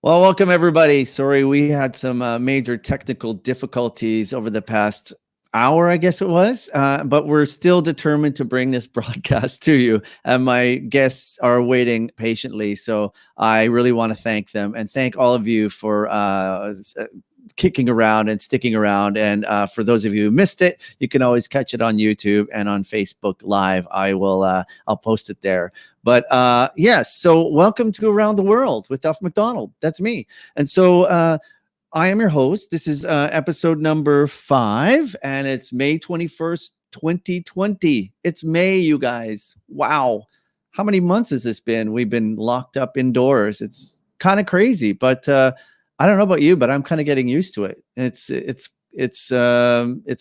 Well, welcome everybody. Sorry, we had some major technical difficulties over the past hour, I guess it was, but we're still determined to bring this broadcast to you. And my guests are waiting patiently. So I really want to thank them and thank all of you for kicking around and sticking around. And for those of you who missed it, you can always catch it on YouTube and on Facebook Live. I'll post it there. But yes, so welcome to Around the World with Duff McDonald. That's me. And so I am your host. This is episode number 5, and it's May 21st, 2020. It's May, you guys. Wow. How many months has this been? We've been locked up indoors. It's kind of crazy, but I don't know about you, but I'm kind of getting used to it. It's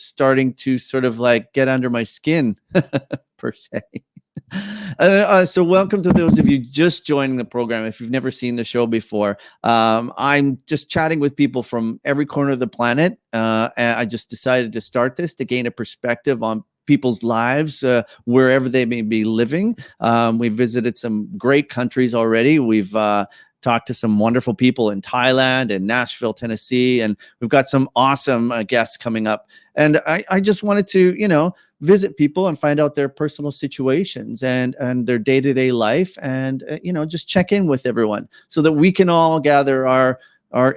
starting to sort of like get under my skin per se. So welcome to those of you just joining the program. If you've never seen the show before, I'm just chatting with people from every corner of the planet. And I just decided to start this to gain a perspective on people's lives, wherever they may be living. We've visited some great countries already. We've talked to some wonderful people in Thailand and Nashville, Tennessee, and we've got some awesome guests coming up. And I just wanted to, visit people and find out their personal situations and their day-to-day life, and just check in with everyone so that we can all gather our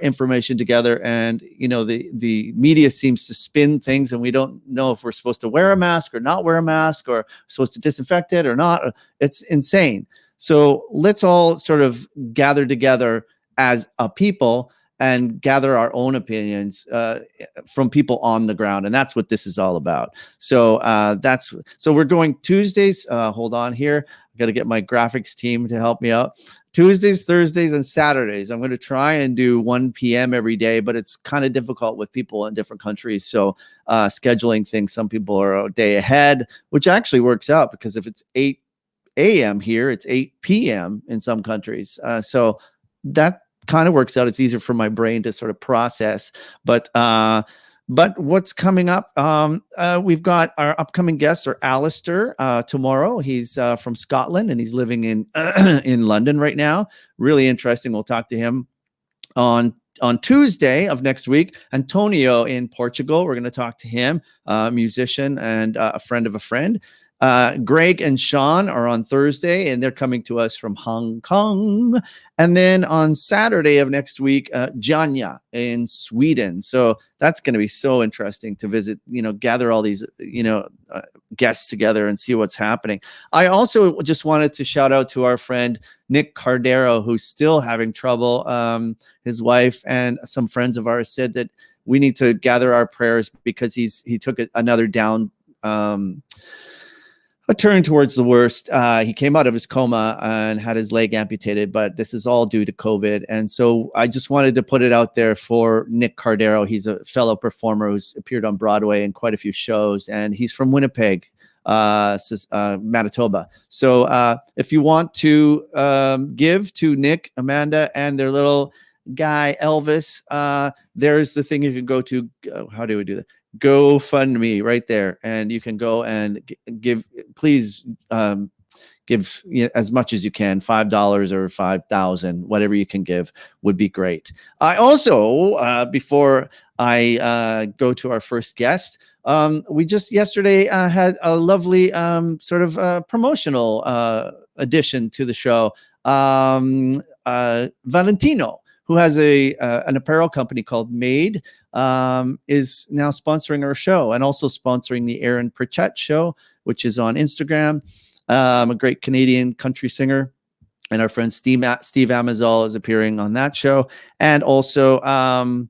information together. And the media seems to spin things, and we don't know if we're supposed to wear a mask or not wear a mask, or supposed to disinfect it or not. It's insane. So let's all sort of gather together as a people and gather our own opinions from people on the ground. And that's what this is all about. So so we're going Tuesdays. Hold on here. I got to get my graphics team to help me out. Tuesdays, Thursdays, and Saturdays. I'm going to try and do 1 p.m. every day, but it's kind of difficult with people in different countries. So scheduling things, some people are a day ahead, which actually works out, because if it's 8 a.m. here, it's 8 p.m. in some countries. So that kind of works out. It's easier for my brain to sort of process. But what's coming up? We've got our upcoming guests are Alistair tomorrow. He's from Scotland, and he's living in in London right now. Really interesting. We'll talk to him on Tuesday of next week. Antonio in Portugal. We're going to talk to him, a musician and a friend of a friend. Greg and Sean are on Thursday, and they're coming to us from Hong Kong. And then on Saturday of next week, Janja in Sweden. So that's going to be so interesting to visit, gather all these, guests together and see what's happening. I also just wanted to shout out to our friend Nick Cardero, who's still having trouble. His wife and some friends of ours said that we need to gather our prayers, because he took another down, a turn towards the worst. He came out of his coma and had his leg amputated, but this is all due to COVID. And so I just wanted to put it out there for Nick Cardero. He's a fellow performer who's appeared on Broadway in quite a few shows, and he's from Winnipeg, Manitoba. So if you want to give to Nick, Amanda, and their little guy, Elvis, there's the thing you can go to. How do we do that? GoFundMe right there, and you can go and give. Please give as much as you can. $5 or $5,000, whatever you can give would be great. I also, before I go to our first guest, we just yesterday had a lovely sort of promotional addition to the show. Valentino, who has an apparel company called Made, is now sponsoring our show, and also sponsoring the Aaron Pritchett show, which is on Instagram. A great Canadian country singer. And our friend Steve Amazol is appearing on that show. And also, and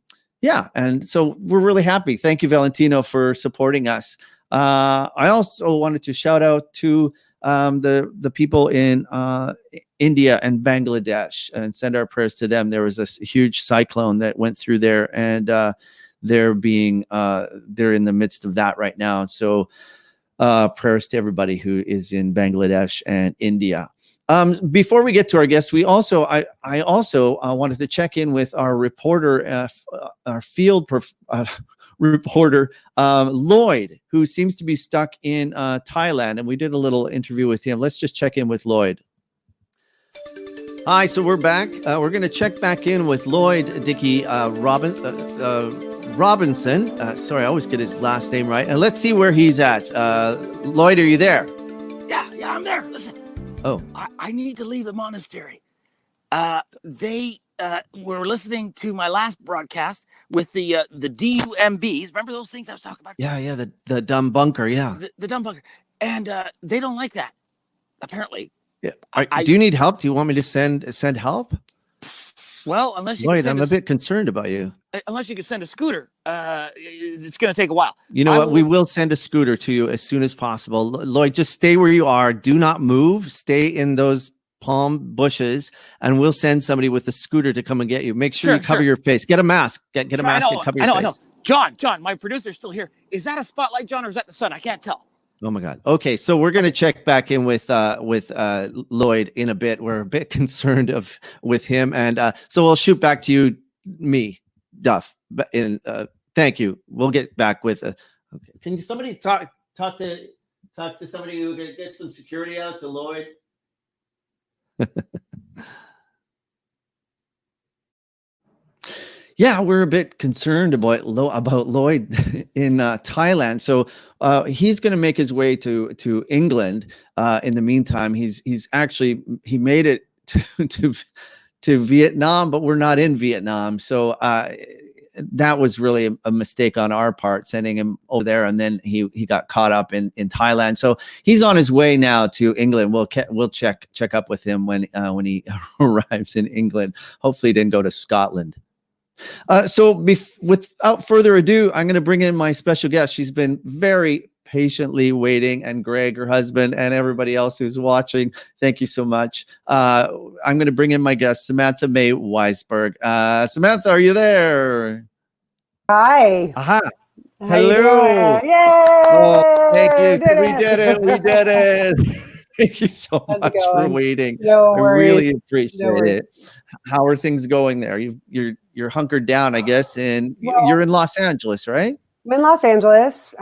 so we're really happy. Thank you, Valentino, for supporting us. I also wanted to shout out to the people in India and Bangladesh, and send our prayers to them. There was this huge cyclone that went through there, and they're in the midst of that right now. So prayers to everybody who is in Bangladesh and India. Before we get to our guests, I also wanted to check in with our reporter, our field reporter, Lloyd, who seems to be stuck in Thailand, and we did a little interview with him. Let's just check in with Lloyd. Hi, so we're back. We're going to check back in with Lloyd Dickie Robinson. Sorry, I always get his last name right. And let's see where he's at. Lloyd, are you there? Yeah, I'm there. Listen. Oh, I need to leave the monastery. They were listening to my last broadcast with the DUMBs. Remember those things I was talking about? yeah, the dumb bunker, yeah. The dumb bunker. And they don't like that, apparently. Yeah. Do you need help? Do you want me to send help? Well, unless you Lloyd, I'm a bit concerned about you. Unless you can send a scooter, it's going to take a while. You know what? We will send a scooter to you as soon as possible. Lloyd, just stay where you are. Do not move. Stay in those palm bushes, and we'll send somebody with a scooter to come and get you. Make sure you cover your face. Get a mask. Get a mask and cover your face. I know. John, my producer's still here. Is that a spotlight, John, or is that the sun? I can't tell. Oh my God. Okay, so we're going to check back in with Lloyd in a bit. We're a bit concerned with him, and so we'll shoot back to you, Duff. Thank you. We'll get back with. Okay. Can somebody talk to somebody who can get some security out to Lloyd? Yeah, we're a bit concerned about Lloyd in Thailand. So he's going to make his way to England. In the meantime, he made it to Vietnam, but we're not in Vietnam. So that was really a mistake on our part, sending him over there, and then he got caught up in Thailand. So he's on his way now to England. We'll check up with him when he arrives in England. Hopefully, he didn't go to Scotland. So without further ado, I'm going to bring in my special guest. She's been very patiently waiting, and Greg, her husband, and everybody else who's watching, thank you so much. I'm going to bring in my guest, Samantha May Weisberg. Samantha, are you there? Hi. Aha. Hello. Yay! Oh, thank you. We did it. Thank you so much for waiting. No worries. I really appreciate it. How are things going there? You're hunkered down, I guess, and you're in Los Angeles, right? I'm in Los Angeles.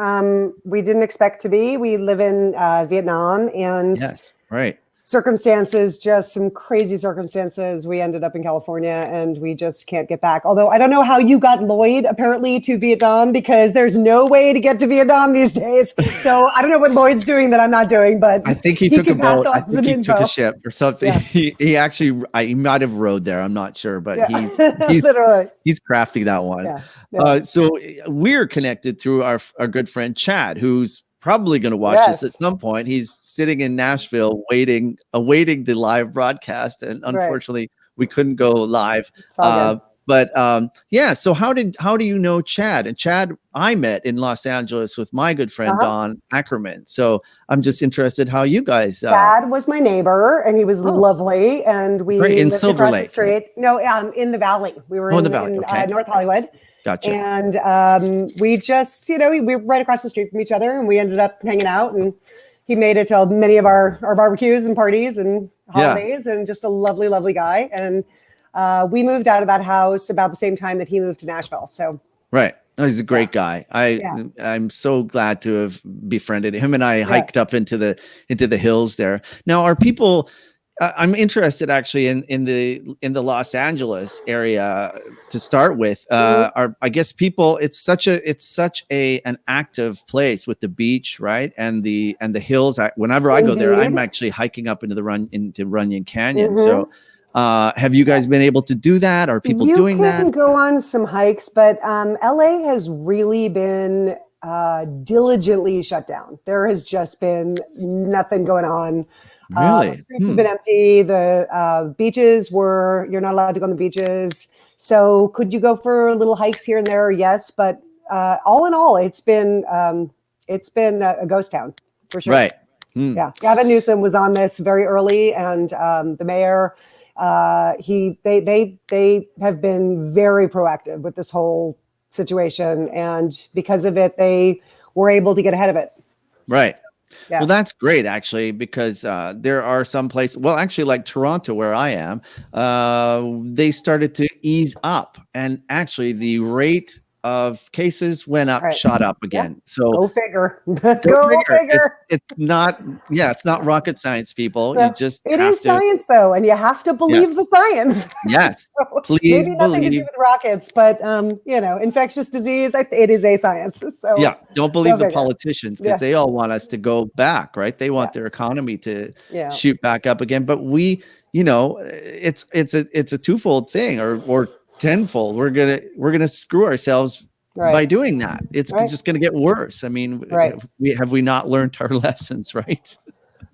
We didn't expect to be. We live in Vietnam, and yes, right. Just some crazy circumstances. We ended up in California, and we just can't get back. Although I don't know how you got Lloyd apparently to Vietnam, because there's no way to get to Vietnam these days. So I don't know what Lloyd's doing that I'm not doing, but I think he took a boat. I think he took a ship or something. Yeah. He might have rode there. I'm not sure, but he's literally he's crafting that one. Yeah. So we're connected through our good friend Chad, who's probably going to watch this at some point. He's sitting in Nashville awaiting the live broadcast, and unfortunately we couldn't go live. So how do you know Chad? And Chad I met in Los Angeles with my good friend Don Ackerman. So I'm just interested how you guys Chad was my neighbor, and he was lovely, and we in lived Silver across Lake. the street. No, in the Valley. We were in the Valley. in North Hollywood. Gotcha. And we just, we were right across the street from each other, and we ended up hanging out, and he made it to many of our barbecues and parties and holidays, and just a lovely, lovely guy. And we moved out of that house about the same time that he moved to Nashville. So right. Oh, he's a great guy. I'm so glad to have befriended him, and I hiked up into the hills there. Now, are people I'm interested actually in the Los Angeles area to start with. I guess people, it's such an active place with the beach, right? And the hills. Whenever I go there, I'm actually hiking up into Runyon Canyon. So have you guys been able to do that? Are people doing that? You can go on some hikes, but LA has really been diligently shut down. There has just been nothing going on. Really? The streets have been empty. The beaches you're not allowed to go on the beaches. So could you go for little hikes here and there? Yes. But all in all, it's been a ghost town for sure. Right. Yeah. Gavin Newsom was on this very early, and the mayor, they have been very proactive with this whole situation. And because of it, they were able to get ahead of it. Right. Yeah. Well, that's great, actually, because there are some places, well, actually, like Toronto, where I am, they started to ease up. And actually, the rate of cases went up, Right. shot up again. So Go figure. go Go figure. figure. It's not, it's not rocket science, people. You just It have is to, science, though, and you have to believe the science. yes, So please maybe nothing to do believe. with rockets, but infectious disease, it is a science. So Yeah, don't believe the figure. politicians, because they all want us to go back, right? They want their economy to shoot back up again. But we, it's a twofold thing, or tenfold. We're gonna screw ourselves by doing that. It's just gonna get worse. I mean, we not learned our lessons, right?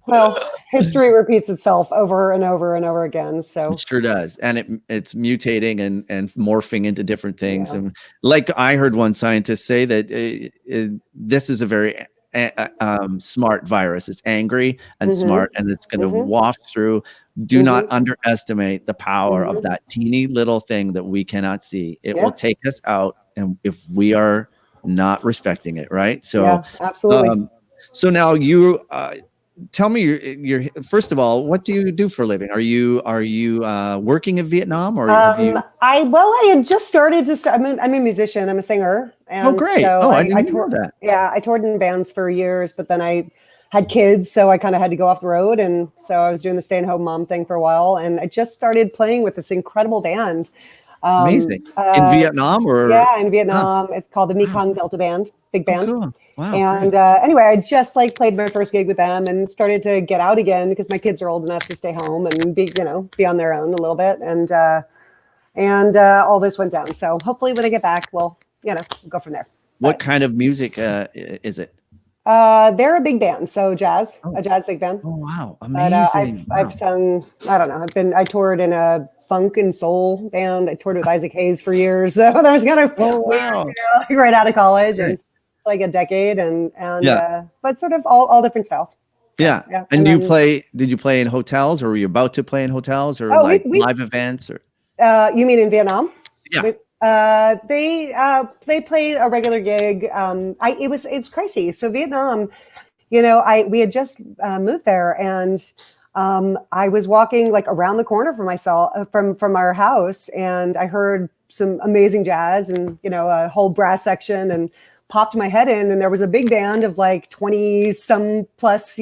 Well, history repeats itself over and over and over again. So it sure does, and it's mutating and morphing into different things. And like I heard one scientist say that this is a very smart virus. It's angry and smart, and it's going to waft through. Do not underestimate the power of that teeny little thing that we cannot see. It will take us out, and if we are not respecting it, right? So absolutely. So now you. Tell me your first of all, what do you do for a living? Are you working in Vietnam, or have you? I had just started to. I'm a musician. I'm a singer. And great! So I didn't know that. Yeah, I toured in bands for years, but then I had kids, so I kind of had to go off the road, and so I was doing the stay-at-home mom thing for a while, and I just started playing with this incredible band. Amazing. In Vietnam, or? Yeah, in Vietnam. It's called the Mekong Delta Band, big band. Oh, cool. Wow. And anyway, I just played my first gig with them and started to get out again because my kids are old enough to stay home and be on their own a little bit. And all this went down. So hopefully when I get back, we'll go from there. What kind of music is it? They're a big band, so a jazz big band. Oh wow, amazing! But I've sung. I don't know. I toured in a funk and soul band. I toured with Isaac Hayes for years, so that was kind of right out of college and like a decade, and but sort of all different styles. Yeah. And did you play in hotels, or were you about to play in hotels, or live events, or? You mean in Vietnam? Yeah. They play a regular gig. It's crazy. So Vietnam, we had just moved there, and I was walking like around the corner from our house, and I heard some amazing jazz and a whole brass section, and popped my head in, and there was a big band of like 20 some plus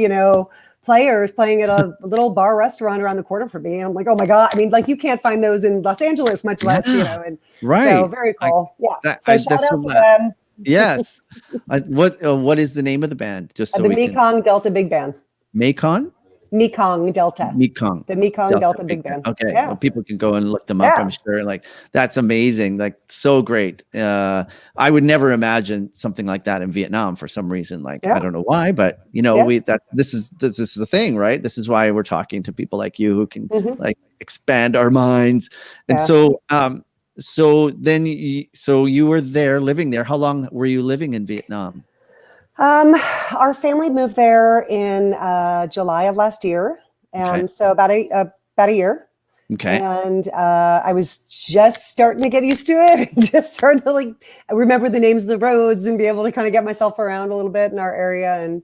players playing at a little bar restaurant around the corner from me. And I'm like, oh my God. I mean, like, you can't find those in Los Angeles, much less, and so very cool. So shout out to them. Yes. What is the name of the band? Just so the Mekong Delta Big Band. Mekong? Mekong Delta. Mekong. The Mekong Delta Big Band. Okay. Yeah. Well, people can go and look them up, I'm sure. Like, that's amazing. Like, so great. I would never imagine something like that in Vietnam for some reason. Like, I don't know why, but this is the thing, right? This is why we're talking to people like you who can like expand our minds. And so you were there, living there. How long were you living in Vietnam? Our family moved there in July of last year, and so about a year. Okay. And I was just starting to get used to it, just starting to remember the names of the roads and be able to kind of get myself around a little bit in our area. And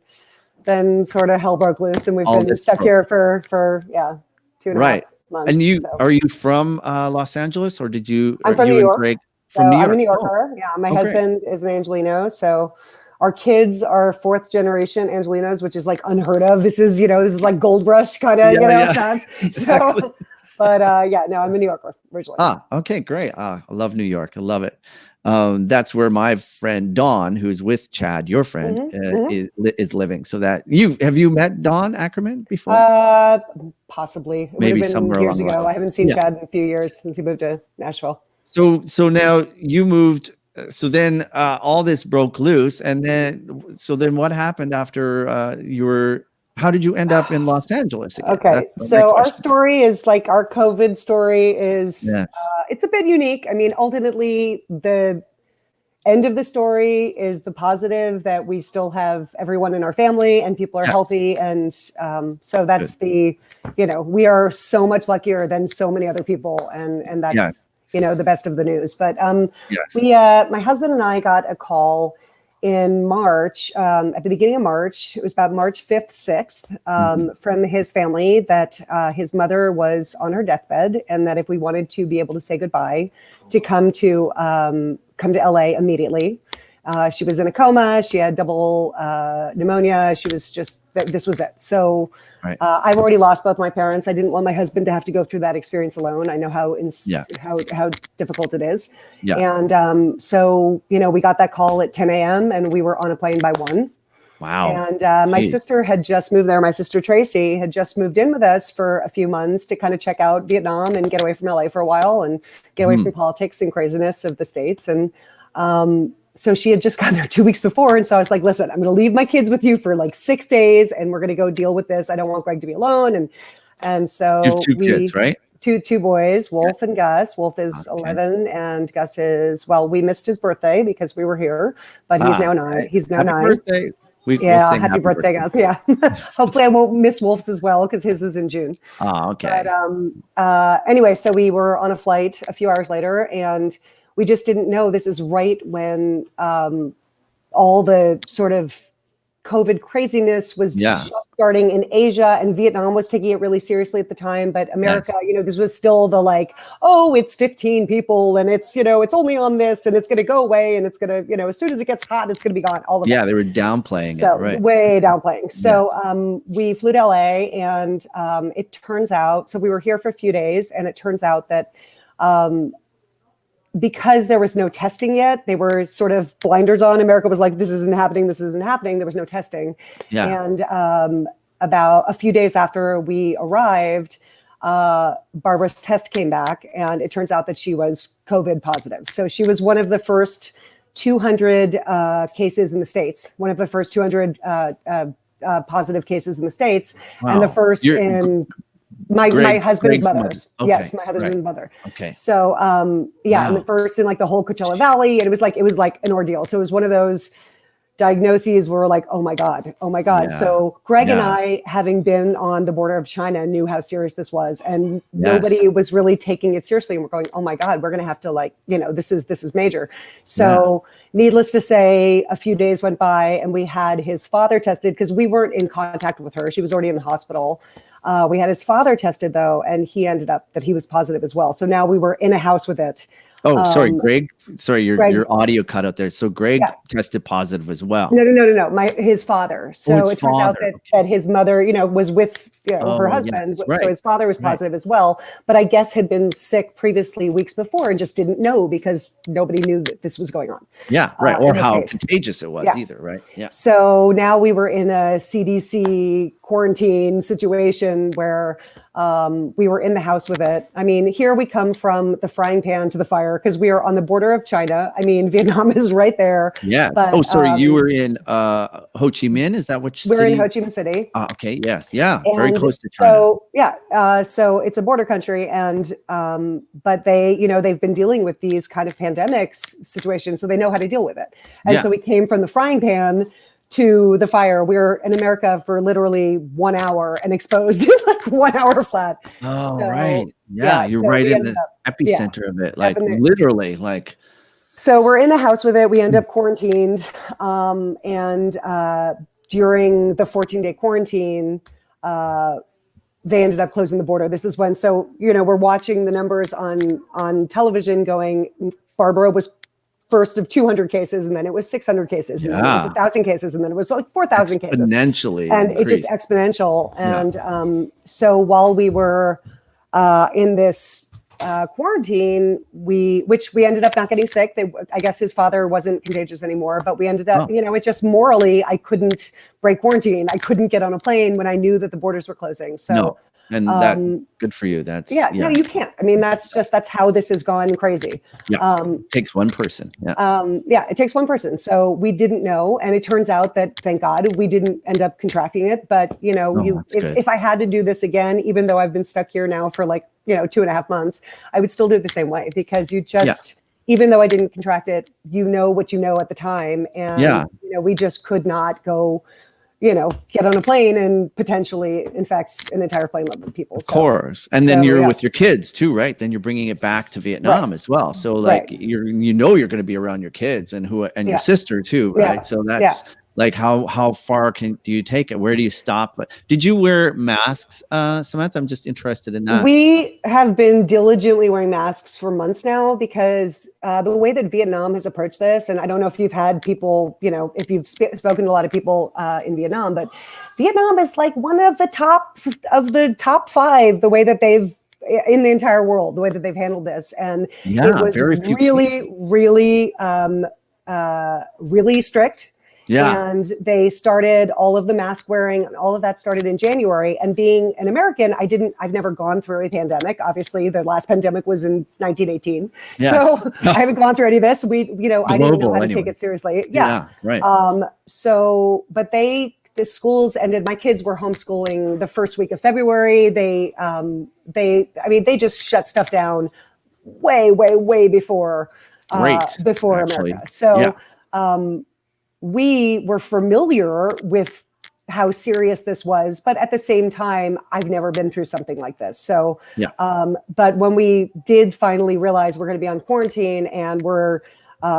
then sort of hell broke loose, and we've been stuck here for 2.5 months. And are you from Los Angeles, or I'm from New York. From New York. I'm a New Yorker. Yeah, my husband is an Angelino, so. Our kids are 4th generation Angelinos, which is like unheard of. This is like gold rush kind of, time. Exactly. So, but I'm a New Yorker originally. Okay, great. I love New York. I love it. That's where my friend Dawn, who's with Chad, your friend, is living. So have you met Dawn Ackerman before? Possibly. Maybe somewhere years ago. I haven't seen Chad in a few years since he moved to Nashville. So now you moved. So then all this broke loose, and then what happened after how did you end up in Los Angeles again? Okay, so our story is like our COVID story is, it's a bit unique. I mean, ultimately the end of the story is the positive that we still have everyone in our family and people are healthy. And so that's we are so much luckier than so many other people. And that's, the best of the news. But my husband and I got a call in March, at the beginning of March, it was about March 5th, 6th, from his family that his mother was on her deathbed, and that if we wanted to be able to say goodbye, to come to come to LA immediately. She was in a coma. She had double pneumonia. She was just, this was it. So I've already lost both my parents. I didn't want my husband to have to go through that experience alone. I know how difficult it is. Yeah. And so, we got that call at 10 a.m. and we were on a plane by 1. Wow. And my sister had just moved there. My sister Tracy had just moved in with us for a few months to kind of check out Vietnam and get away from LA for a while and get away from politics and craziness of the States. And so she had just gotten there 2 weeks before. And so I was like, listen, I'm going to leave my kids with you for like 6 days and we're going to go deal with this. I don't want Greg to be alone. And so you have 2 kids, right? Two boys, Wolf and Gus. Wolf is 11 and Gus is, we missed his birthday because we were here, but he's now 9. He's now happy 9. Birthday. We'll happy birthday, Gus. Yeah. Hopefully I won't miss Wolf's as well because his is in June. Oh, okay. But anyway, so we were on a flight a few hours later and we just didn't know. This is right when all the sort of COVID craziness was just starting in Asia, and Vietnam was taking it really seriously at the time. But America, this was still the like, oh, it's 15 people and it's, it's only on this and it's going to go away and it's going to, as soon as it gets hot, it's going to be gone. All of they were downplaying it, right? Way downplaying. So we flew to LA and it turns out, so we were here for a few days and it turns out that because there was no testing yet, they were sort of blinders on. America was like, this isn't happening. This isn't happening. There was no testing. Yeah. And about a few days after we arrived, Barbara's test came back and it turns out that she was COVID positive. So she was one of the first 200 cases in the States, one of the first 200 positive cases in the States. Wow. And the first in my husband's mother's. Okay. Yes, my husband's mother. Okay. So and the first in like the whole Coachella Valley, and it was like an ordeal. So it was one of those diagnoses where we're like, oh my God. Yeah. So Greg and I, having been on the border of China, knew how serious this was, and nobody was really taking it seriously. And we're going, oh my God, we're going to have to this is major. So needless to say, a few days went by and we had his father tested because we weren't in contact with her. She was already in the hospital. We had his father tested though, and he ended up that he was positive as well. So now we were in a house with it. Oh, sorry, Greg. Sorry, your audio cut out there. So Greg tested positive as well. No. His father. So it turns out that his mother, was with her husband. Yes, right. So his father was positive as well, but I guess had been sick previously weeks before and just didn't know because nobody knew that this was going on. Yeah, right. Or how contagious it was either, right? Yeah. So now we were in a CDC quarantine situation where we were in the house with it. I mean, here we come from the frying pan to the fire because we are on the border of China. I mean, Vietnam is right there. Yeah. But, sorry, you were in Ho Chi Minh. Is that what we're in Ho Chi Minh City? Okay. Yes. Yeah. And very close to China. So so it's a border country, and but they, they've been dealing with these kind of pandemics situations, so they know how to deal with it. And so we came from the frying pan to the fire. We were in America for literally 1 hour and exposed like 1 hour flat. Oh, so, right. Yeah, you're right in the epicenter of it. Like literally like. So we're in the house with it. We end up quarantined. And during the 14-day quarantine, they ended up closing the border. This is when, we're watching the numbers on television going, Barbara was first of 200 cases, and then it was 600 cases, and then it was 1,000 cases, and then it was like 4,000 cases. Exponentially. And it just exponential. And so while we were in this quarantine, which we ended up not getting sick. I guess his father wasn't contagious anymore, but we ended up, it just morally, I couldn't break quarantine. I couldn't get on a plane when I knew that the borders were closing. So and that good for you. That's no, you can't. I mean, that's how this has gone crazy. Yeah. It takes one person. It takes one person. So we didn't know. And it turns out that, thank God, we didn't end up contracting it. But, if I had to do this again, even though I've been stuck here now for 2.5 months, I would still do it the same way, because you just, even though I didn't contract it, what you know at the time. And, we just could not go, get on a plane and potentially infect an entire plane load of people. Of course. And then you're with your kids too, right? Then you're bringing it back to Vietnam as well. So you're going to be around your kids and your sister too, right? So that's Like how far do you take it? Where do you stop? Did you wear masks, Samantha? I'm just interested in that. We have been diligently wearing masks for months now because the way that Vietnam has approached this, and I don't know if you've had people, if you've spoken to a lot of people in Vietnam, but Vietnam is like one of the top 5, the way that they've in the entire world, the way that they've handled this. And it was really strict. Yeah. And they started all of the mask wearing and all of that started in January. And being an American, I've never gone through a pandemic. Obviously, the last pandemic was in 1918. Yes. So I haven't gone through any of this. I didn't know how to take it seriously. Yeah. Right. But the schools ended. My kids were homeschooling the first week of February. They just shut stuff down way before America. So, we were familiar with how serious this was, but at the same time, I've never been through something like this. So, but when we did finally realize we're going to be on quarantine and we're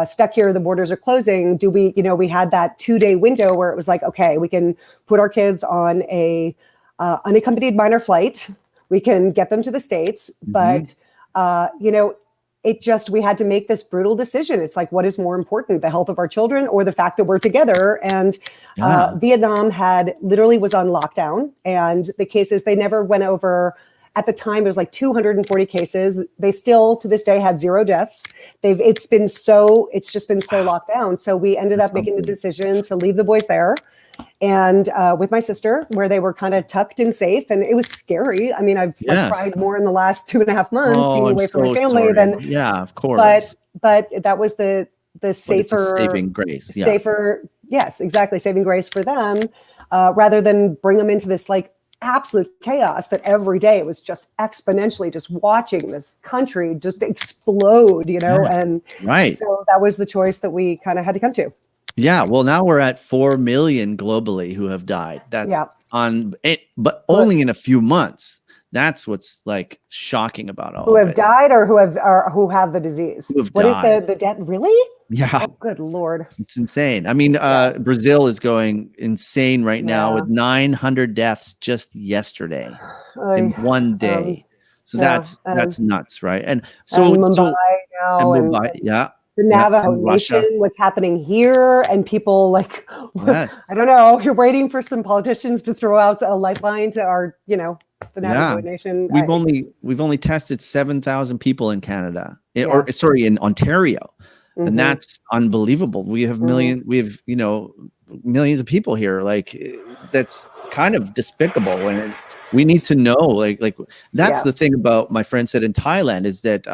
stuck here, the borders are closing, we had that 2-day window where it was like, okay, we can put our kids on a unaccompanied minor flight. We can get them to the States, but, we had to make this brutal decision. It's like, what is more important, the health of our children or the fact that we're together? And Vietnam was on lockdown, and the cases, they never went over. At the time, it was like 240 cases. They still, to this day, had 0 deaths. It's just been so locked down. So we ended up making the decision to leave the boys there. And with my sister, where they were kind of tucked and safe, and it was scary. I mean, I've cried more in the last 2.5 months being away from my family than of course. But that was the safer saving grace. Safer, yes, exactly, saving grace for them, rather than bring them into this like absolute chaos that every day it was just exponentially just watching this country just explode, and so that was the choice that we kind of had to come to. Yeah, well, now we're at 4 million globally who have died. That's on it, but only in a few months. That's what's like shocking about all who of have died or who have the disease. What died. Is the death? Really? Yeah. Oh, good Lord. It's insane. I mean, Brazil is going insane right now with 900 deaths just yesterday in one day. So that's nuts, right? And so Mumbai now, and Mumbai, the Navajo Nation, what's happening here, and people like, I don't know, you're waiting for some politicians to throw out a lifeline to our, the Navajo Nation. We've only tested 7,000 people in Canada, in Ontario, and that's unbelievable. We have millions of people here. Like, that's kind of despicable, and we need to know, like that's the thing about my friend said in Thailand is that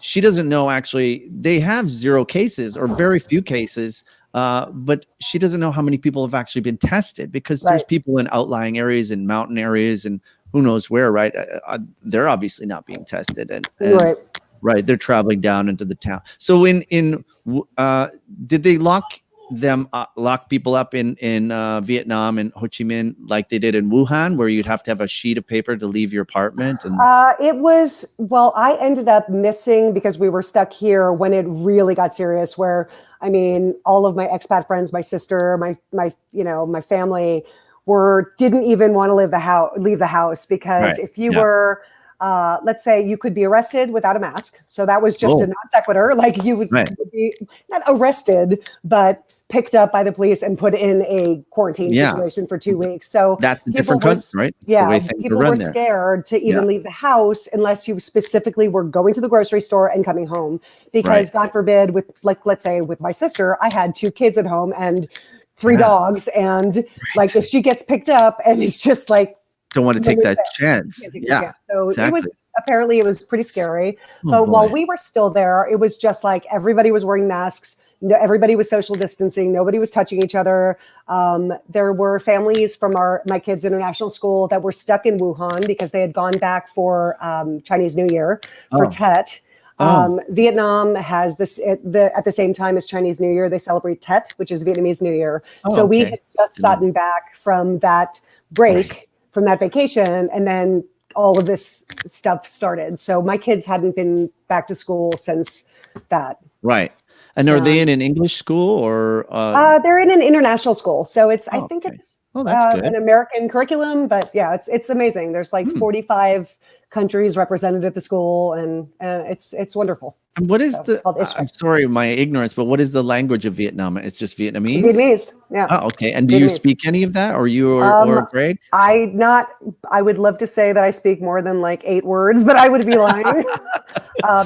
she doesn't know, actually, they have 0 cases or very few cases, but she doesn't know how many people have actually been tested because there's people in outlying areas and mountain areas and who knows where, right? They're obviously not being tested. And they're traveling down into the town. So did they lock people up in Vietnam and Ho Chi Minh like they did in Wuhan, where you'd have to have a sheet of paper to leave your apartment? And I ended up missing because we were stuck here when it really got serious, where, I mean, all of my expat friends, my sister, my family didn't even want to leave the house because if you were, let's say you could be arrested without a mask. So that was just a non sequitur. Like you would be not arrested, but picked up by the police and put in a quarantine situation for 2 weeks. So that's a different country, right? Yeah, people were scared to even leave the house unless you specifically were going to the grocery store and coming home. Because God forbid, let's say with my sister, I had 2 kids at home and 3 dogs. And like if she gets picked up and it's just like, don't want to take that chance. So it was pretty scary. But while we were still there, it was just like everybody was wearing masks. Everybody was social distancing. Nobody was touching each other. There were families from my kids' international school that were stuck in Wuhan because they had gone back for Chinese New Year for Tet. Vietnam has this at the same time as Chinese New Year. They celebrate Tet, which is Vietnamese New Year. So we had just gotten back from that break, from that vacation, and then all of this stuff started. So my kids hadn't been back to school since that. Right. And are they in an English school or? They're in an international school, so it's I think okay. it's that's good. an American curriculum, but yeah, it's amazing. There's like 45 countries represented at the school, and it's wonderful. And what is I'm sorry, my ignorance, but what is the language of Vietnam? It's just Vietnamese? Vietnamese, yeah. Oh, okay. And do you speak any of that, or you or Greg? I would love to say that I speak more than like 8 words, but I would be lying.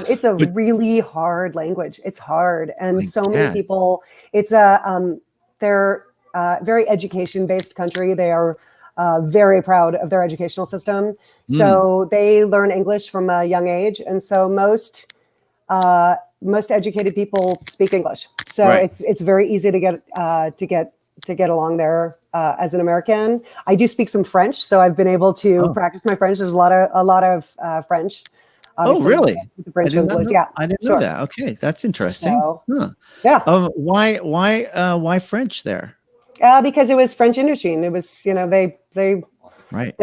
It's a really hard language. It's hard. And many people, they're a very education-based country. They are very proud of their educational system. So they learn English from a young age. And so most educated people speak English. So it's very easy to get along there as an American. I do speak some French, so I've been able to practice my French. There's a lot of French. Oh, really? The French influence. I didn't know that. Okay, that's interesting. So, yeah. Why French there? Because it was French industry, and it was they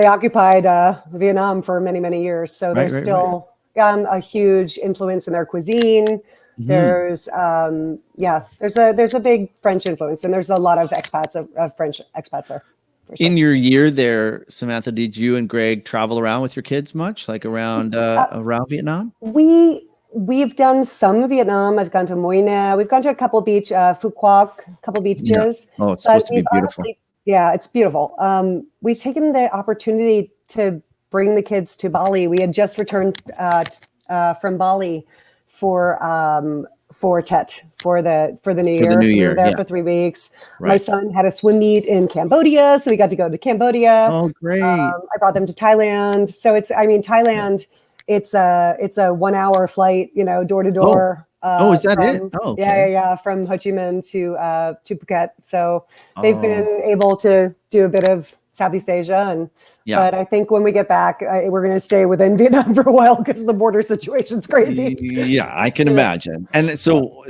occupied Vietnam for many years. So there's still a huge influence in their cuisine. There's there's a big French influence, and there's a lot of expats of French expats there. Sure. In your year there, Samantha, did you and Greg travel around with your kids much, like around Vietnam? We've done some Vietnam. I've gone to Moi Na. We've gone to a couple beaches. Yeah. Oh, it's supposed to be beautiful. Yeah, it's beautiful. We've taken the opportunity to bring the kids to Bali. We had just returned from Bali for Tet for the New Year. New so Year, we were there for 3 weeks. My son had a swim meet in Cambodia, so we got to go to Cambodia. Oh, great! I brought them to Thailand. So Thailand. It's a 1 hour flight, door to door. Is that it? Oh, okay. Yeah. From Ho Chi Minh to Phuket. So they've been able to do a bit of Southeast Asia, but I think when we get back, we're going to stay within Vietnam for a while because the border situation's crazy. Yeah, I can imagine. And so,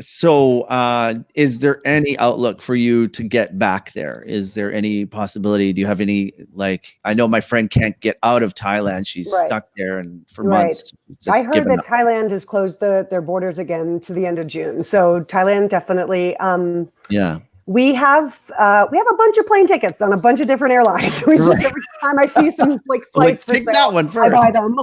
is there any outlook for you to get back there? Is there any possibility? Do you have any, I know my friend can't get out of Thailand. She's stuck there and for months. I heard that Thailand has closed their borders again to the end of June. So Thailand definitely. We have a bunch of plane tickets on a bunch of different airlines. Every time I see some flights for take sale, that one first. I buy them.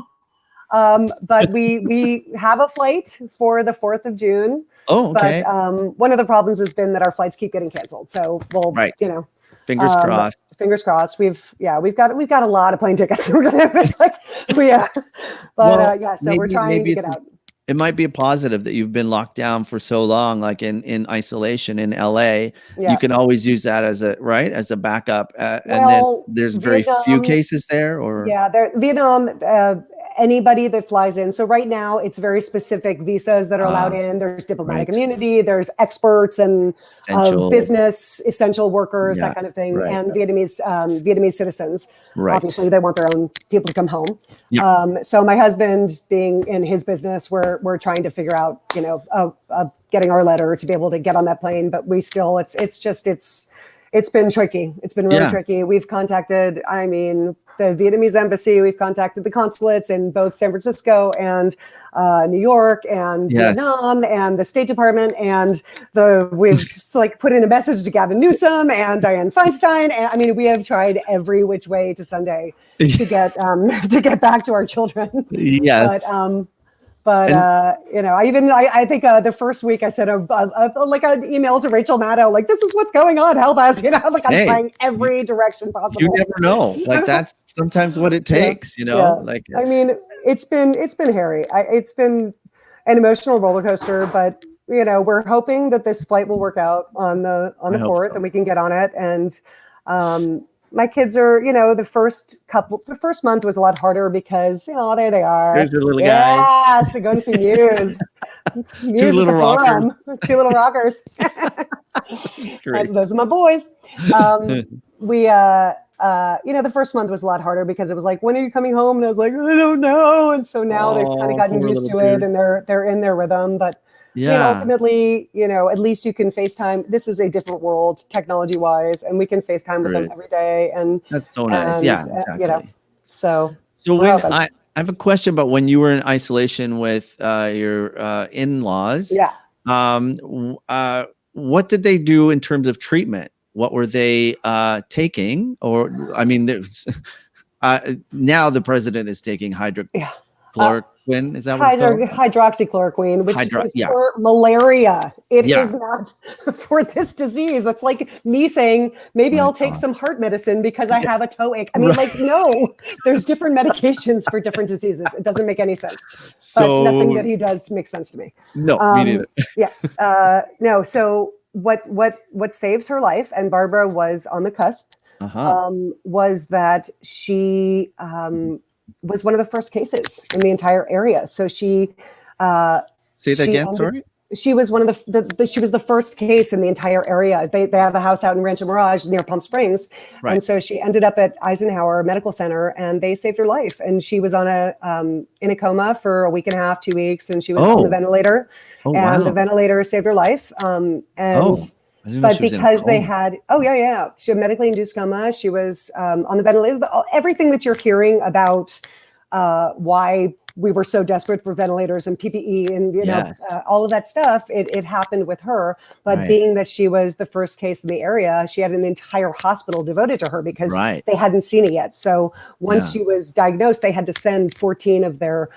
But we have a flight for the 4th of June. Oh, okay. But one of the problems has been that our flights keep getting canceled. So we'll, fingers crossed. Fingers crossed. We've got a lot of plane tickets. We're gonna so we're trying to get out. It might be a positive that you've been locked down for so long, like in isolation in LA. You can always use that as a backup. And then there's very few cases there, or Vietnam. Anybody that flies in. So right now it's very specific visas that are allowed in. There's diplomatic immunity, there's experts and business essential workers, that kind of thing. And Vietnamese citizens. Obviously they want their own people to come home. So my husband, being in his business, we're trying to figure out, getting our letter to be able to get on that plane, but we still, it's been tricky. It's been really tricky. We've contacted, the Vietnamese embassy. We've contacted the consulates in both San Francisco and New York and Vietnam and the State Department. And we've put in a message to Gavin Newsom and Dianne Feinstein. And we have tried every which way to Sunday to get back to our children. Yes. I think the first week I sent an email to Rachel Maddow, this is what's going on, help us, I'm trying every direction possible. You never know. That's sometimes what it takes, it's been hairy. It's been an emotional roller coaster, but we're hoping that this flight will work out on the 4th and we can get on it. And my kids are, the first month was a lot harder because, there they are. There's your little guy. Yeah, so going to see Muse. Two little rockers. 2 little rockers. Those are my boys. The first month was a lot harder because it was when are you coming home? And I was I don't know. And so now they've kind of gotten used to it and they're in their rhythm. But ultimately, at least you can FaceTime. This is a different world technology wise, and we can FaceTime with them every day. And that's so nice. Exactly. So when I have a question about when you were in isolation with your in-laws. What did they do in terms of treatment? What were they taking? Or, I mean, there's, now the president is taking hydrochloroquine. Is that what it's called? Hydroxychloroquine, which is for malaria. It is not for this disease. That's like me saying, maybe I'll take some heart medicine because I have a toe ache. I mean, like, no, there's different medications for different diseases. It doesn't make any sense. So but nothing that he does makes sense to me. No, me neither. No. So what saved her life, and Barbara was on the cusp, was that she was one of the first cases in the entire area. So she say that again. Sorry. She was one of she was the first case in the entire area. They have a house out in Rancho Mirage near Palm Springs. Right. And so she ended up at Eisenhower Medical Center, and they saved her life. And she was on in a coma for a week and a half, 2 weeks. And she was on the ventilator, the ventilator saved her life. But because they had, she had medically induced coma. She was on the ventilator. Everything that you're hearing about why we were so desperate for ventilators and PPE and all of that stuff, it happened with her. But being that she was the first case in the area, she had an entire hospital devoted to her because they hadn't seen it yet. So once she was diagnosed, they had to send 14 of their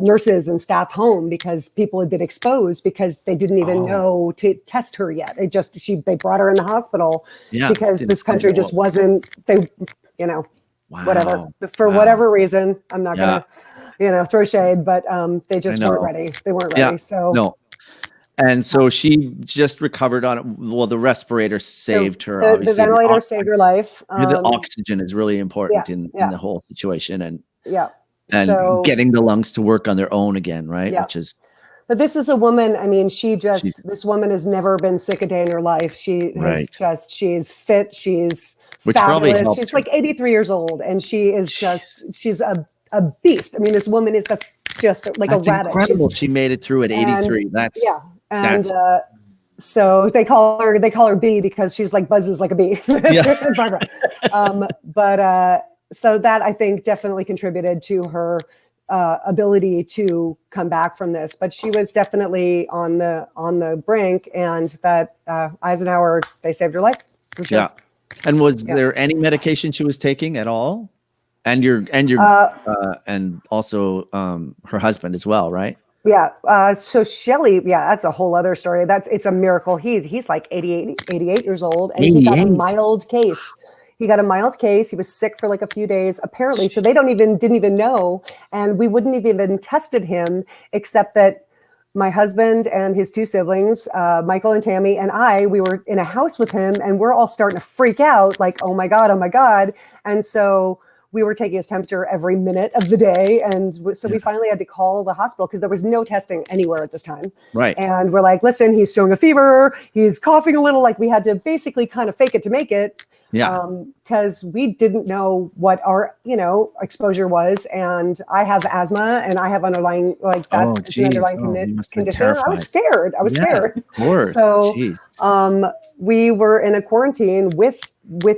nurses and staff home because people had been exposed because they didn't even know to test her yet. They brought her in the hospital because this country just wasn't, whatever, for whatever reason. I'm not gonna throw shade, but they just weren't ready. They weren't ready. So no. And so she just recovered on it. Well, the respirator saved her. The ventilator saved her life. The oxygen is really important in the whole situation, and so, getting the lungs to work on their own again, right? Which is. But this is a woman. I mean, this woman has never been sick a day in her life. She has she's fit. She's fabulous. She's like 83 years old, and she is she's a beast. I mean, this woman is just like a rabbit. Incredible. She made it through at 83. So they call her Bee because she's like buzzes like a bee. Barbara. So that I think definitely contributed to her ability to come back from this. But she was definitely on the brink, and that Eisenhower, they saved her life for sure. Yeah. And was there any medication she was taking at all? And and also her husband as well, right? Yeah. So Shelley, that's a whole other story. It's a miracle. He's like 88 years old, and he got a mild case. He got a mild case. He was sick for like a few days, apparently. So they didn't even know, and we wouldn't have even tested him, except that my husband and his two siblings, Michael and Tammy, and we were in a house with him, and we're all starting to freak out, like, oh my God. And so we were taking his temperature every minute of the day. And so we finally had to call the hospital because there was no testing anywhere at this time. Right. And we're like, listen, he's showing a fever. He's coughing a little. Like, we had to basically kind of fake it to make it. Yeah. Because we didn't know what our, exposure was. And I have asthma, and I have underlying, like, that is an underlying condition. I was scared. Of course. So we were in a quarantine with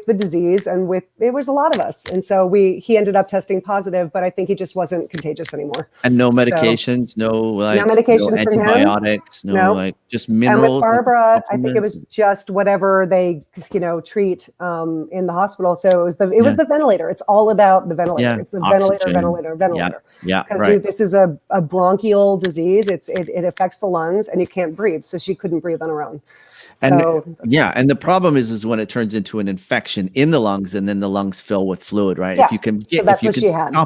the disease, and it was a lot of us. And so he ended up testing positive, but I think he just wasn't contagious anymore. And no medications, no antibiotics, just minerals. And with Barbara, I think it was just whatever they, treat in the hospital. So it was the ventilator. It's all about the ventilator. Yeah. It's the ventilator. Yeah. Because this is a bronchial disease. It affects the lungs, and you can't breathe. So she couldn't breathe on her own. And the problem is when it turns into an infection in the lungs, and then the lungs fill with fluid, right? Yeah. If you can stop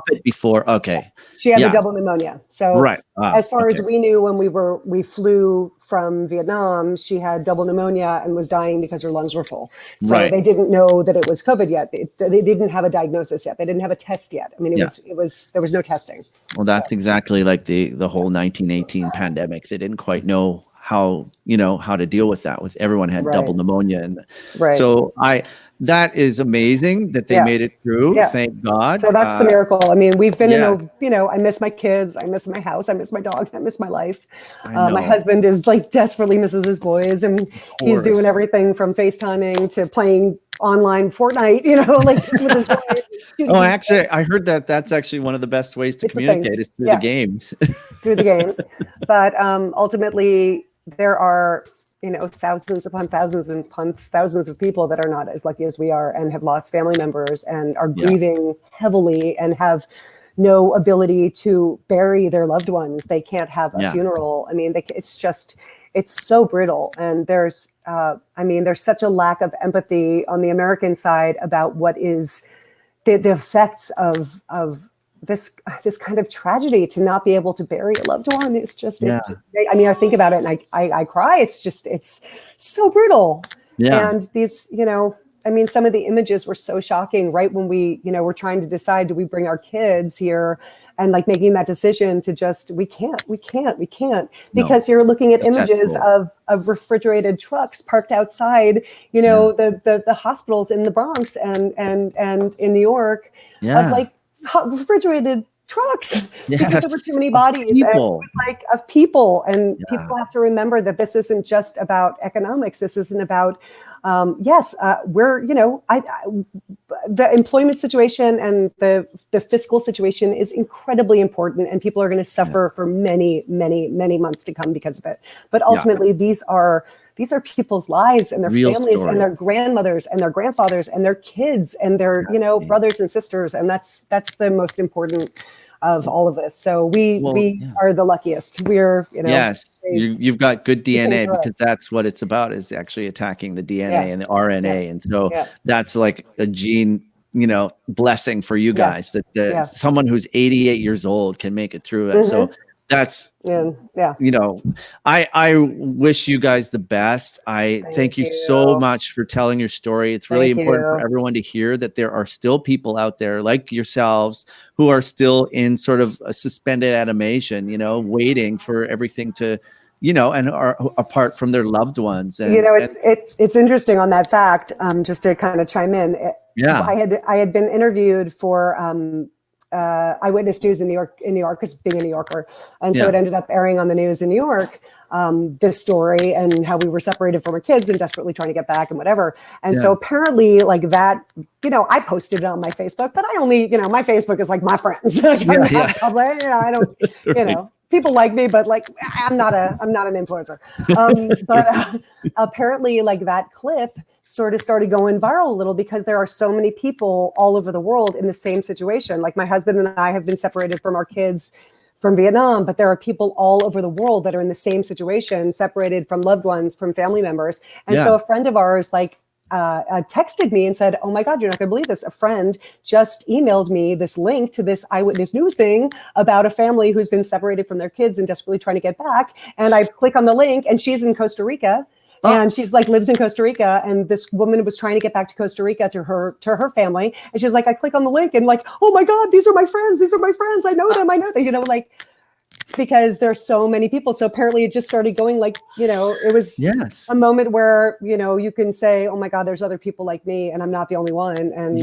it before, okay. She had the double pneumonia. So as far as we knew, when we flew from Vietnam, she had double pneumonia and was dying because her lungs were full. So they didn't know that it was COVID yet. They didn't have a diagnosis yet. They didn't have a test yet. I mean, there was no testing. Well, that's exactly like the whole 1918 pandemic. They didn't quite know how to deal with that. With everyone had double pneumonia, and so that is amazing that they made it through. Yeah. Thank God. So that's the miracle. I mean, we've been I miss my kids, I miss my house, I miss my dogs, I miss my life. My husband is like desperately misses his boys, and he's doing everything from FaceTiming to playing online Fortnite, with his boys. Actually, I heard that's actually one of the best ways to communicate is through the games. Through the games. But ultimately, there are, thousands upon thousands of people that are not as lucky as we are and have lost family members and are grieving heavily and have no ability to bury their loved ones. They can't have a funeral. I mean, it's so brittle. And there's such a lack of empathy on the American side about what is the effects of this kind of tragedy. To not be able to bury a loved one is just, I think about it and I cry. It's so brutal. Yeah. And these, some of the images were so shocking right when we, were trying to decide, do we bring our kids here, and like making that decision to just, we can't, because you're looking at images of refrigerated trucks parked outside, the hospitals in the Bronx and in New York, of like refrigerated trucks because there were too many bodies. And it was like of people, and people have to remember that this isn't just about economics. This isn't about the employment situation and the fiscal situation is incredibly important, and people are going to suffer for many, many, many months to come because of it. But ultimately, these are people's lives and their families and their grandmothers and their grandfathers and their kids and their brothers and sisters, and that's the most important of all of this. So we are the luckiest. We're you've got good DNA, because that's what it's about, is actually attacking the DNA and the RNA. And so that's like a gene, blessing for you guys, that someone who's 88 years old can make it through it. So that's, I wish you guys the best. I thank you so much for telling your story. It's really important for everyone to hear that there are still people out there like yourselves who are still in sort of a suspended animation, waiting for everything to, and are apart from their loved ones. And it's interesting on that fact, just to kind of chime in. I had been interviewed for Eyewitness News in New York, because being a New Yorker. And so it ended up airing on the news in New York, this story, and how we were separated from our kids and desperately trying to get back and whatever. And so apparently like that, I posted it on my Facebook, but I only, my Facebook is like my friends. Like, I'm not public, I don't, people like me, but like, I'm not an influencer. But apparently like that clip sort of started going viral a little, because there are so many people all over the world in the same situation. Like my husband and I have been separated from our kids from Vietnam, but there are people all over the world that are in the same situation, separated from loved ones, from family members. And so a friend of ours texted me and said, "Oh my God, you're not gonna believe this. A friend just emailed me this link to this Eyewitness News thing about a family who's been separated from their kids and desperately trying to get back." And I click on the link, and she's in Costa Rica. And she's like, lives in Costa Rica, and this woman was trying to get back to Costa Rica to her family. And she's like, I click on the link and like, oh my God, these are my friends. I know them. It's because there's so many people. So apparently it just started going like, it was a moment where, you can say, oh my God, there's other people like me, and I'm not the only one. And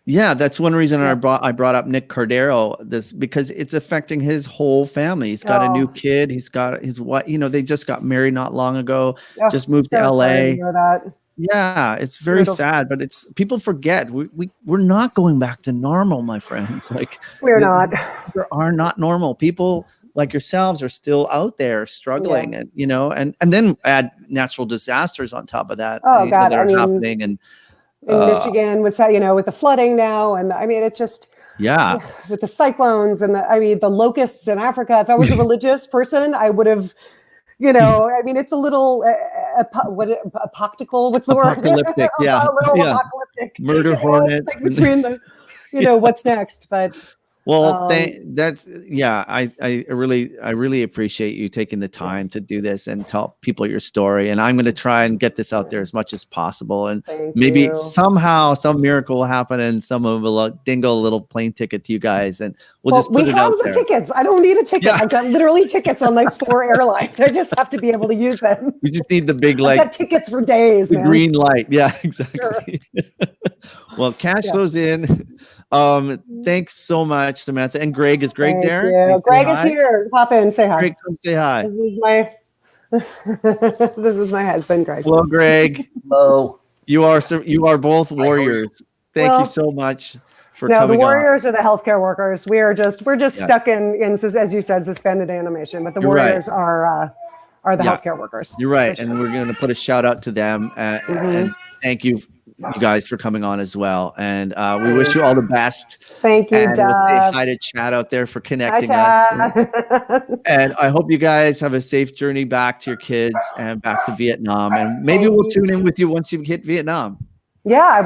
that's one reason I brought up Nick Cordero, because it's affecting his whole family. He's got a new kid. He's got his wife. They just got married not long ago. Just moved to LA. Sorry to hear that. Yeah, it's very sad, but people forget we're not going back to normal, my friends. Like we're not. There are not normal people like yourselves are still out there struggling, and and then add natural disasters on top of that. That are happening and. In Michigan, with the flooding now, and it just with the cyclones and the locusts in Africa. If I was a religious person, I would have, it's a little apocalyptic. What's the word? Apocalyptic, apocalyptic. Murder hornets between the, what's next, but. Well, I really appreciate you taking the time to do this and tell people your story. And I'm going to try and get this out there as much as possible. And maybe somehow some miracle will happen, and someone will dingle a little plane ticket to you guys, and we'll just put it out there. We have the tickets. I don't need a ticket. I've got literally tickets on like 4 airlines. I just have to be able to use them. We just need the big I've got tickets for days. The green light. Yeah, exactly. Sure. Well, cash those in. Thanks so much, Samantha. And Greg, is Greg there? Yeah, Greg is here. Pop in, say hi. Greg, come say hi. This is my husband, Greg. Hello, Greg. Hello. You are both warriors. Thank you so much for coming on. The warriors are the healthcare workers. We're just stuck in, as you said, suspended animation. But the warriors are are the healthcare workers. You're right. For And sure. we're going to put a shout out to them. And thank you guys for coming on as well. And we wish you all the best. Thank you, and we'll say Dove. hi to Chad out there for Hi, connecting us. Chad. And I hope you guys have a safe journey back to your kids and back to Vietnam. And maybe Thank we'll you. tune in with you once you hit Vietnam. Yeah,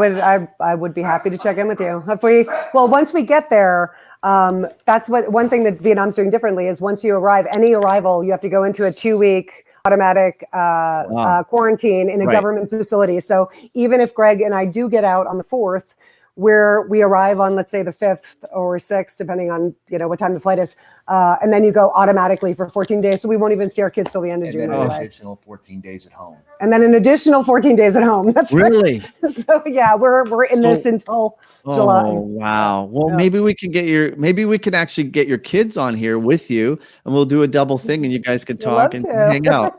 I would be happy to check in with you. Once we get there, that's one thing that Vietnam's doing differently is once you arrive, any arrival, you have to go into a 2-week automatic quarantine in a government facility. So even if Greg and I do get out on the 4th, where we arrive on, let's say, the 5th or 6th, depending on what time the flight is, and then you go automatically for 14 days. So we won't even see our kids till the end of June. And then an additional 14 days at home. And then an additional 14 days at home. That's really right. So yeah, we're in this until July. Oh wow. Well, maybe we can actually get your kids on here with you, and we'll do a double thing, and you guys can talk and hang out.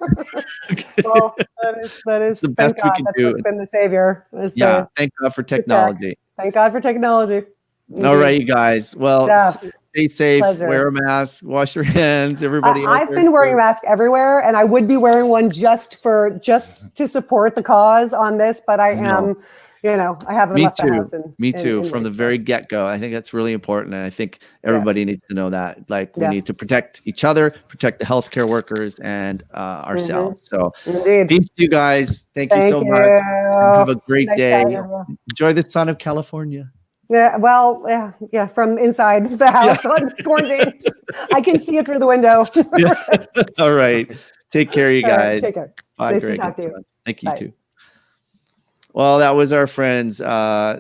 Well, that is the best we can That's do. what's been the savior. Thank God for technology. Thank God for technology. All right, you guys. Well, stay safe. Pleasure. Wear a mask. Wash your hands. Everybody. I've been wearing a mask everywhere, and I would be wearing one just to support the cause on this. But I am, I haven't left the house. Me too. From the very get-go, I think that's really important, and I think everybody needs to know that. Like, we need to protect each other, protect the healthcare workers, and ourselves. So, peace to you guys. Thank you so much. Have a great day. Enjoy the sun of California. Yeah, well, yeah, from inside the house on quarantine. I can see it through the window. All right. Take care, you guys. Take care. Bye, nice Greg. to talk to you. Thank you, too. Well, that was our friends,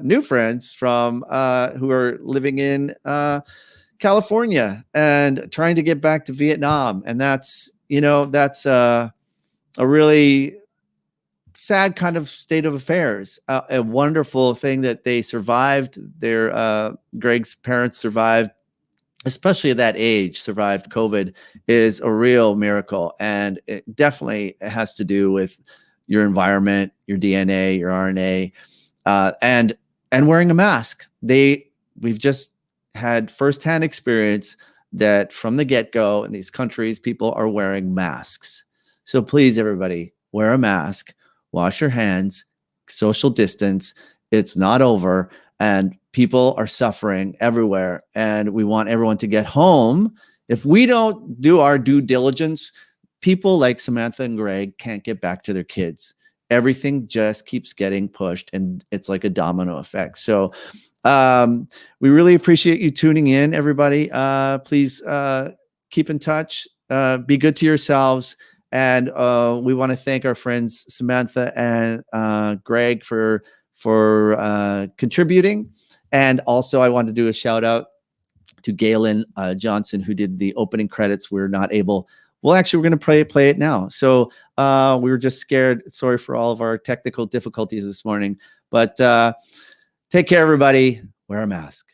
new friends from who are living in California and trying to get back to Vietnam. And that's a really sad kind of state of affairs. A wonderful thing that they survived. Greg's parents survived, especially at that age, survived COVID, is a real miracle. And it definitely has to do with your environment, your DNA, your RNA, and wearing a mask. We've just had firsthand experience that from the get-go in these countries, people are wearing masks. So please, everybody, wear a mask. Wash your hands, social distance. It's not over, and people are suffering everywhere. And we want everyone to get home. If we don't do our due diligence, people like Samantha and Greg can't get back to their kids. Everything just keeps getting pushed, and it's like a domino effect. So we really appreciate you tuning in, everybody. Please keep in touch. Be good to yourselves. And we want to thank our friends Samantha and Greg for contributing. And also, I want to do a shout out to Galen Johnson, who did the opening credits. We're not able. Well, actually, we're going to play it now. So we were just scared. Sorry for all of our technical difficulties this morning. But take care, everybody. Wear a mask.